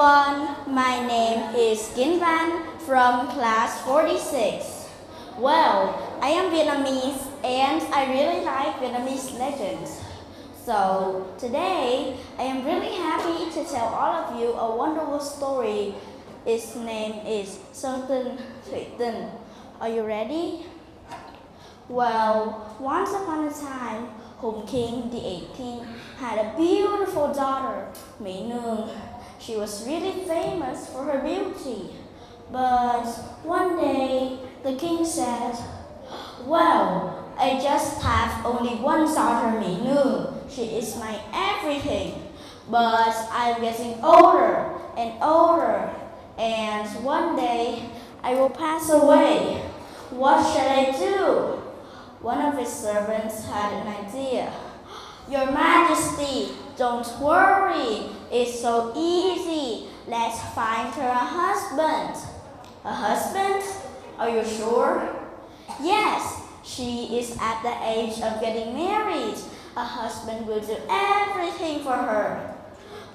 everyone, my name is UYên VắN from class 46. Well, I am Vietnamese and I really like Vietnamese legends. So today, I am really happy to tell all of you a wonderful story. Its name is TäI. Are you ready? Well, once upon a time, Hùng King the 18th had a beautiful daughter, Mỹ Nương. She was really famous for her beauty. But one day, the king said, well, I just have only one daughter, Mỹ Nương. She is my everything. But I'm getting older and older, and one day I will pass away. What shall I do? One of his servants had an idea. Your Majesty, don't worry. It's so easy. Let's find her a husband. A husband? Are you sure? Yes, she is at the age of getting married. A husband will do everything for her.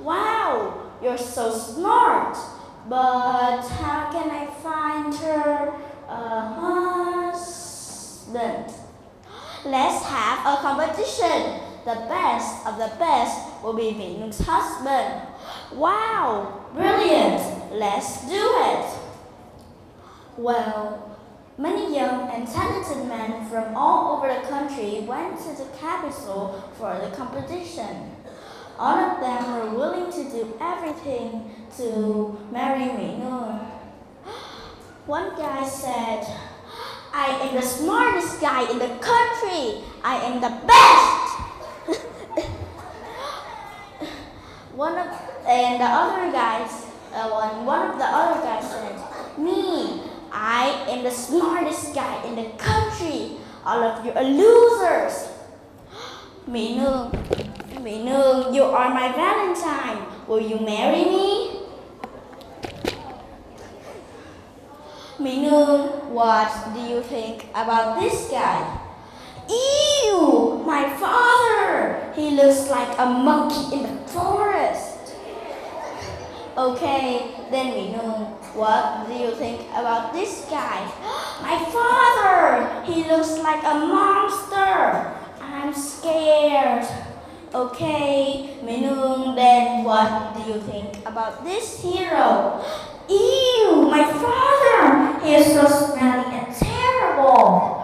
Wow, you're so smart. But how can I find her a husband? Let's have a competition. The best of the best will be Mỹ Nương husband. Wow, brilliant. Let's do it. Well, many young and talented men from all over the country went to the capital for the competition. All of them were willing to do everything to marry Mỹ Nương. One guy said, I am the smartest guy in the country. I am the best. One of the other guys said, me, I am the smartest guy in the country. All of you are losers. Mỹ Nương, you are my Valentine. Will you marry me? Mỹ Nương, what do you think about this guy? Ew, my father! He looks like a monkey in the forest. Okay, then Mỹ Nương, what do you think about this guy? My father! He looks like a monster. I'm scared. Okay, Mỹ Nương, then what do you think about this hero? Ew, my father! He is so smelly and terrible.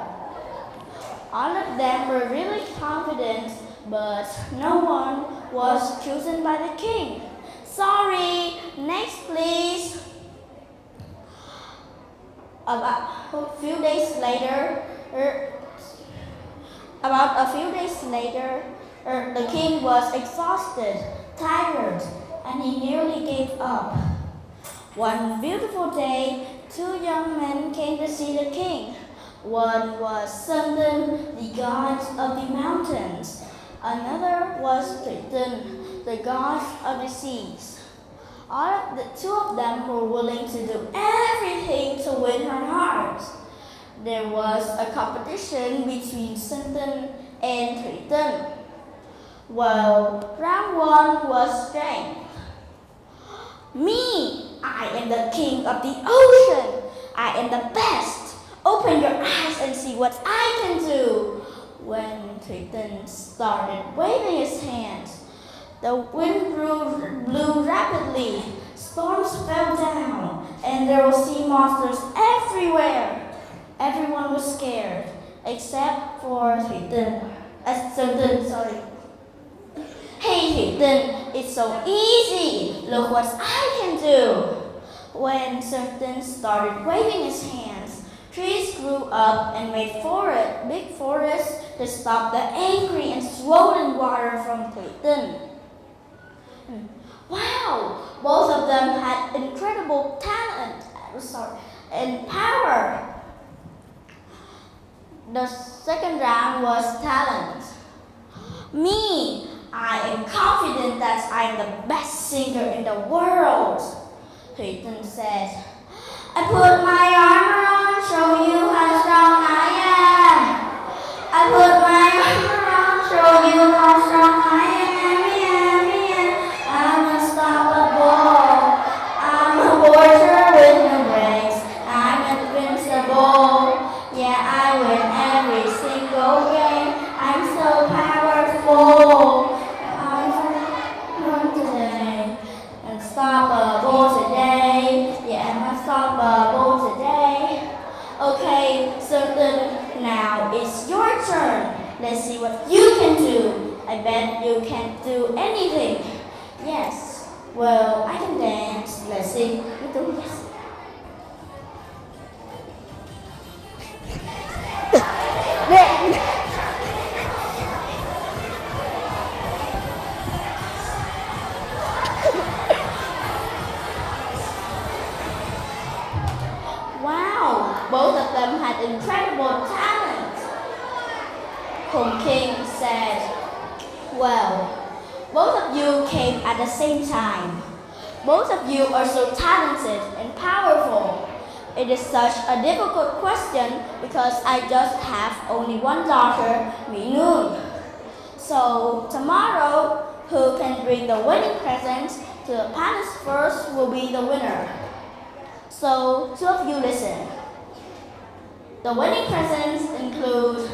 All of them were really confident, but no one was chosen by the king. Sorry, next please. About a few days later, the king was exhausted, tired, and he nearly gave up. One beautiful day, two young men came to see the king. One was TäI, the god of the mountains. Another was Thủy, the god of the seas. The two of them were willing to do everything to win her heart. There was a competition between TäI and Thủy. Well, round one was strength. Me, I am the king of the ocean. I am the best. Open your eyes and see what I can do. When Thủy started waving his hands, the wind blew rapidly, storms fell down, and there were sea monsters everywhere. Everyone was scared, except for Thủy. Hey Thủy, it's so easy. Look what I can do. When TäI started waving his hands, trees grew up and made big forests to stop the angry and swollen water from Thủy. Wow, both of them had incredible talent and power. The second round was talent. Me, I am confident that I am the best singer in the world. Thủy said, I put my armor on, show you how strong I am. I put my armor on, show you how strong I am. I'm unstoppable. it's your turn. Let's see what you can do. I bet you can't do anything. Yes, well, I can dance. Let's see. You do this. Wow, both of them had incredible talent. Hùng King said, well, both of you came at the same time. Both of you are so talented and powerful. It is such a difficult question because I just have only one daughter, Mi Nương. So tomorrow, who can bring the wedding presents to the palace first will be the winner. So, two of you listen. The wedding presents include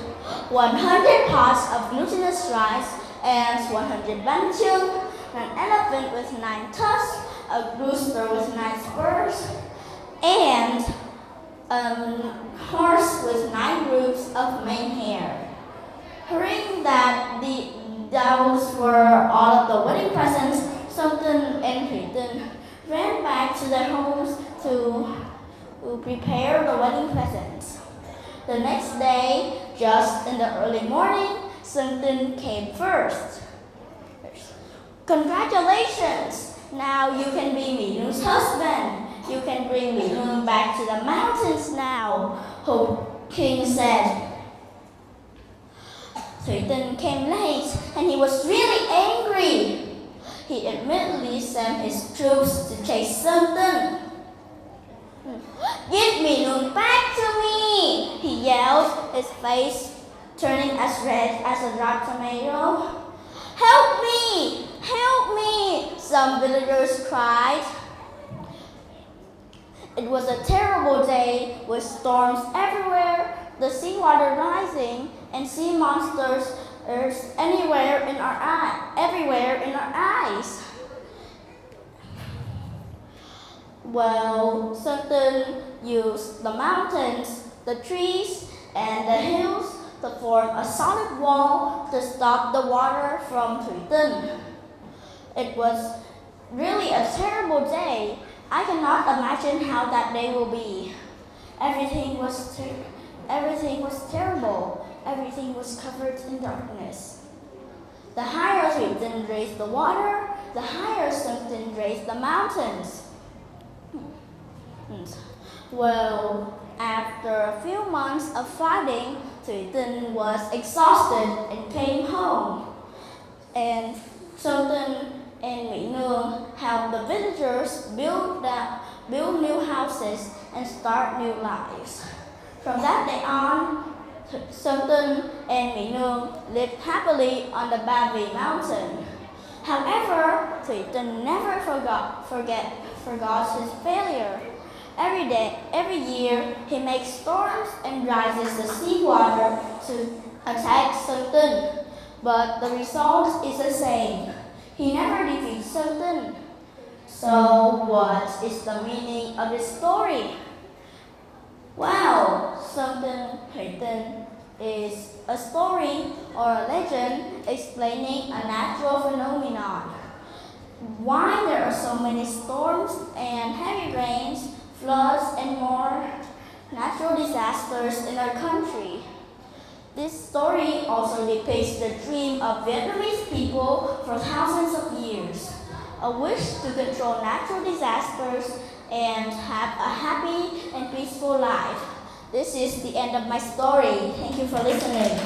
100 pots of glutinous rice and 100 BÀI GIA, an elephant with 9 tusks, a rooster with 9 spurs, and a horse with 9 groups of mane hair. Hearing that those were all of the wedding presents, Sultan and Thủy ran back to their homes to prepare the wedding presents. The next day, just in the early morning, Sultan came first. Congratulations! Now you can be Mi Nương husband. You can bring Mi Nương back to the mountains now, Hùng King said. Thủy came late and he was really angry. He immediately sent his troops to chase Sultan. Give Mi Nương back to me, he yelled, his face turning as red as a dried tomato. Help me! Help me! Some villagers cried. It was a terrible day with storms everywhere, the seawater rising, and sea monsters everywhere in our eyes. Well, Sultan used the mountains, the trees, and the hills to form a solid wall to stop the water from Thủy. It was really a terrible day. I cannot imagine how that day will be. Everything was terrible. Everything was covered in darkness. The higher Thủy raised the water, the higher Sultan raised the mountains. Well, after a few months of fighting, Thủy was exhausted and came home. And Sultan and Mi Nương helped the villagers build new houses and start new lives. From that day on, Sultan and Mi Nương lived happily on the Ba Vì mountain. However, Thủy never forgot his failure. Every year, he makes storms and rises the seawater to attack Sultan. But the result is the same. He never defeats Sultan. So, what is the meaning of this story? Well, Sultan Thủy is a story or a legend explaining a natural phenomenon. Why there are so many storms and heavy rains, floods, and more natural disasters in our country. This story also depicts the dream of Vietnamese people for thousands of years, a wish to control natural disasters and have a happy and peaceful life. This is the end of my story. Thank you for listening.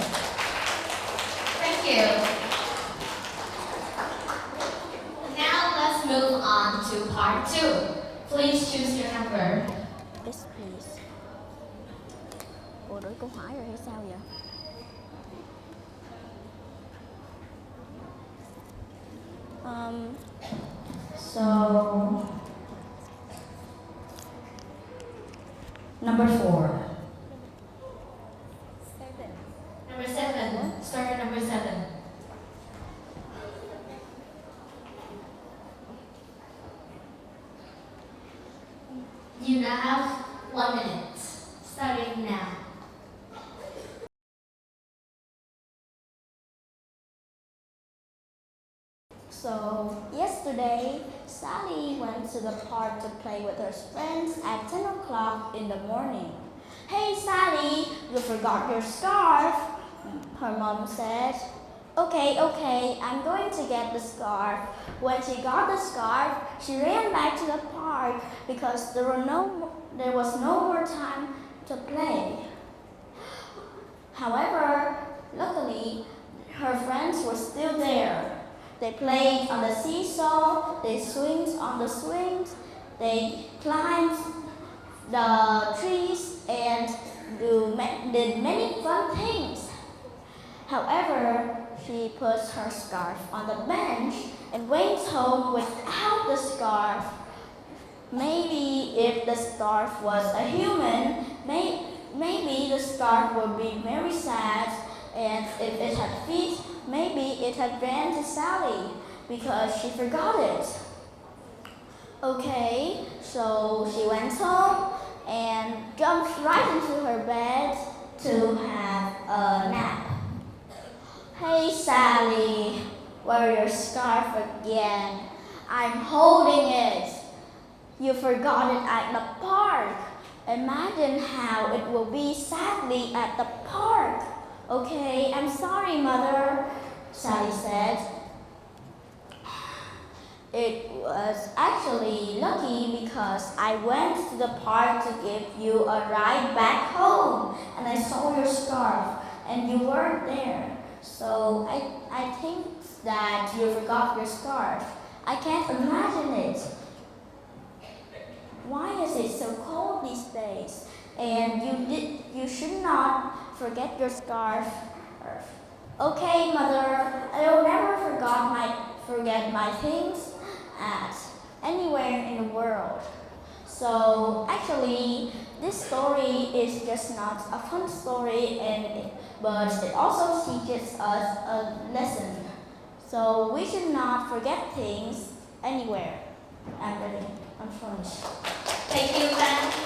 Thank you. Now let's move on to part 2. Please choose your number. Yes, please. Ủa, đổi câu hỏi rồi hay sao vậy? So, number 4. Number 7. Start at number 7. You now have 1 minute, starting now. So, yesterday, Sally went to the park to play with her friends at 10 o'clock in the morning. Hey Sally, you forgot your scarf, her mom said. Okay, I'm going to get the scarf. When she got the scarf, she ran back to the park because there was no more time to play. However, luckily, her friends were still there. They played on the seesaw, they swinged on the swings, they climbed the trees and did many fun things. However, she put her scarf on the bench and went home without the scarf. Maybe if the scarf was a human, maybe the scarf would be very sad, and if it had feet, maybe it had ran to Sally because she forgot it. Okay, so she went home and jumped right into her bed to have a nap. Hey Sally, wear your scarf again. I'm holding it. You forgot it at the park. Imagine how it will be sadly at the park. Okay, I'm sorry, Mother, Sally said. It was actually lucky because I went to the park to give you a ride back home and I saw your scarf and you weren't there. So I think that you forgot your scarf. I can't imagine it. Why is it so cold these days? And you should not forget your scarf. Okay, Mother, I will never forget my things at anywhere in the world. So actually, this story is just not a fun story, but it also teaches us a lesson. So we should not forget things anywhere. I'm finished. Thank you, Ben.